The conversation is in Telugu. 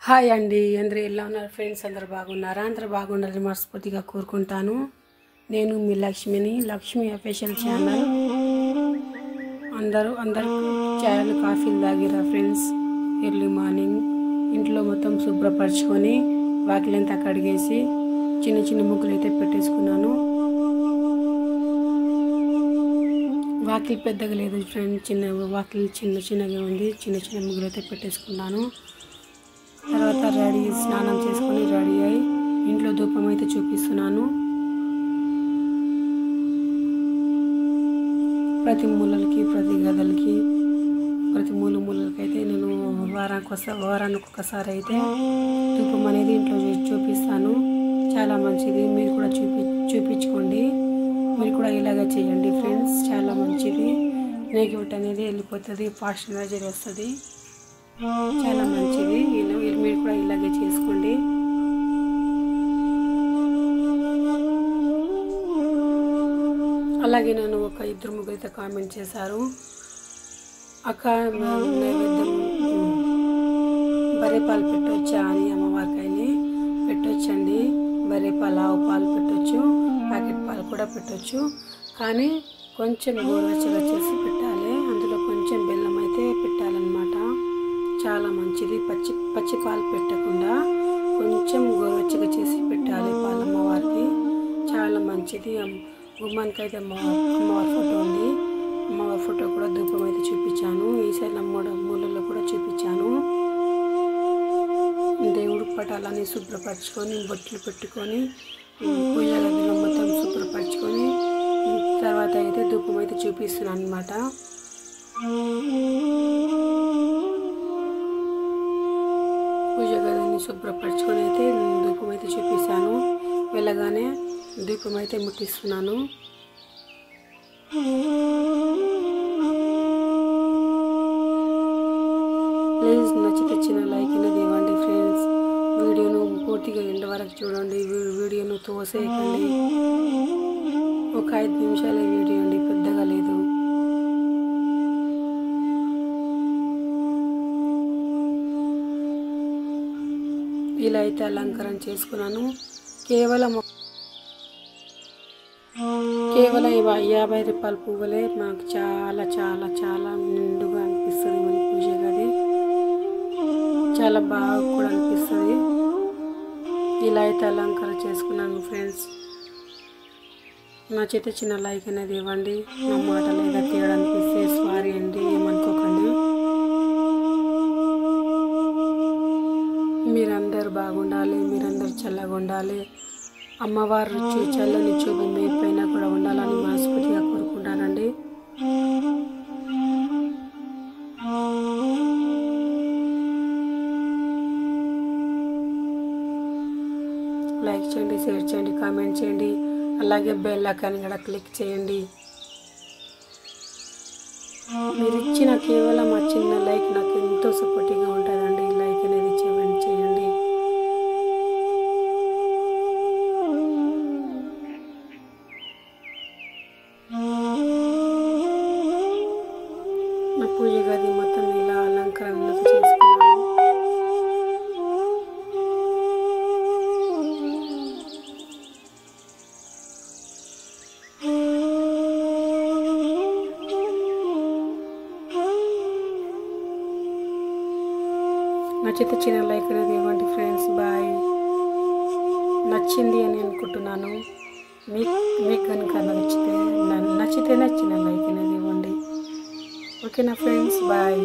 హాయ్ అండి, అందరూ ఎలా ఉన్నారు ఫ్రెండ్స్? అందరూ బాగున్నారా? అందరూ బాగుండాలని మనస్ఫూర్తిగా కోరుకుంటాను. నేను మీ లక్ష్మిని, లక్ష్మి అఫీషియల్ ఛానల్. అందరూ ఛాయలు కాఫీలు తాగిరా ఫ్రెండ్స్? ఎర్లీ మార్నింగ్ ఇంట్లో మొత్తం శుభ్రపరచుకొని వాకిలంతా కడిగేసి చిన్న చిన్న ముగ్గులు అయితే పెట్టేసుకున్నాను. వాకిలి పెద్దగా లేదు ఫ్రెండ్స్, వాకిలి చిన్నగా ఉంది. చిన్న చిన్న ముగ్గులు అయితే పెట్టేసుకున్నాను. తర్వాత స్నానం చేసుకొని రెడీ అయ్యి ఇంట్లో ధూపం అయితే చూపిస్తున్నాను. ప్రతి మూలలకి, ప్రతి గదలకి, ప్రతి మూలకి అయితే నేను వారానికి ఒకసారి అయితే ధూపం అనేది ఇంట్లో చూపిస్తాను. చాలా మంచిది. మీరు కూడా చూపించుకోండి. మీరు కూడా ఇలాగే చేయండి ఫ్రెండ్స్. చాలా మంచిది. నెగిటివిటీ అనేది వెళ్ళిపోతుంది, పాజిటివ్ ఎనర్జీ వస్తుంది. చాలా మంచిది. మీరు కూడా ఇలాగే చేసుకోండి. అలాగే నేను ఒక ఇద్దరు ముగ్గురు అయితే కామెంట్ చేశారు, అక్క నైవేద్యం బర్రె పాలు పెట్టవచ్చా అని. అమ్మవారికైనా పెట్టవచ్చండి. బర్రె పాలు, ఆవు పాలు పెట్టవచ్చు, ప్యాకెట్ పాలు కూడా పెట్టవచ్చు. కానీ కొంచెం గోరువెచ్చగా చేసి పెట్టాలి. అందులో కొంచెం బెల్లం అయితే పెట్టాలన్నమాట. చాలా మంచిది. పచ్చి పాలు పెట్టకుండా కొంచెం గోరువెచ్చగా చేసి పెట్టాలి పాలు అమ్మవారికి. చాలా మంచిది. గుమ్మానికి అయితే అమ్మవారి ఫోటో ఉంది. అమ్మవారి ఫోటో కూడా ధూపం అయితే చూపించాను. ఈ సైడ్ మూలలో కూడా చూపించాను. దేవుడు పటాలని శుభ్రపరచుకొని, బొట్లు పెట్టుకొని, పూజా గదిలో మొత్తం శుభ్రపరచుకొని తర్వాత అయితే ధూపం అయితే చూపిస్తున్నాను అన్నమాట. పూజా గదిని శుభ్రపరచుకొని అయితే ధూపం అయితే చూపిస్తాను. వెళ్ళగానే దీపం అయితే ముట్టిస్తున్నాను. ప్లీజ్ నచ్చితే చిన్న లైక్ అనేది ఇవ్వండి ఫ్రెండ్స్. వీడియోను పూర్తిగా ఎండ్ వరకు చూడండి. వీడియోను తోసేయకండి. ఒక 5 నిమిషాల వీడియో అండి, పెద్దగా లేదు. ఇలా అయితే అలంకరణ చేసుకున్నాను. కేవలం 50 రూపాయల పువ్వులే మాకు చాలా చాలా చాలా నిండుగా అనిపిస్తుంది. మన పూజ గది చాలా బాగా కూడా అనిపిస్తుంది. ఇలా అయితే అలంకరణ చేసుకున్నాను ఫ్రెండ్స్. నచ్చితే చిన్న లైక్ అనేది ఇవ్వండి. నా మాటలు ఏదో తేడా అనిపిస్తే సారీ అండి, ఏమనుకోకండి. మీరందరూ బాగుండాలి, మీరందరూ చల్లగా ఉండాలి. అమ్మవారు చల్లని చూపు మీ పైన కూడా ఉండాలని మనస్ఫూర్తిగా కోరుకుంటానండి. లైక్ చేయండి, షేర్ చేయండి, కామెంట్ చేయండి. అలాగే బెల్ ఐకాన్ కూడా క్లిక్ చేయండి. మీరు ఇచ్చిన కేవలం ఆ చిన్న లైక్ నాకు ఎంతో సపోర్టివ్గా ఉంటుందండి. లైక్ అనేది చేయండి. నా పూజ గది మొత్తం ఇలా అలంకరణ చేసుకున్నాను. నచ్చితే చిన్న లైక్ అనేది ఇవ్వండి ఫ్రెండ్స్. బాయ్. నచ్చింది అని అనుకుంటున్నాను. మీకు కనుక నచ్చితే చిన్న లైక్ అనేది ఇవ్వండి. ఓకేనా ఫ్రెండ్స్? బాయ్.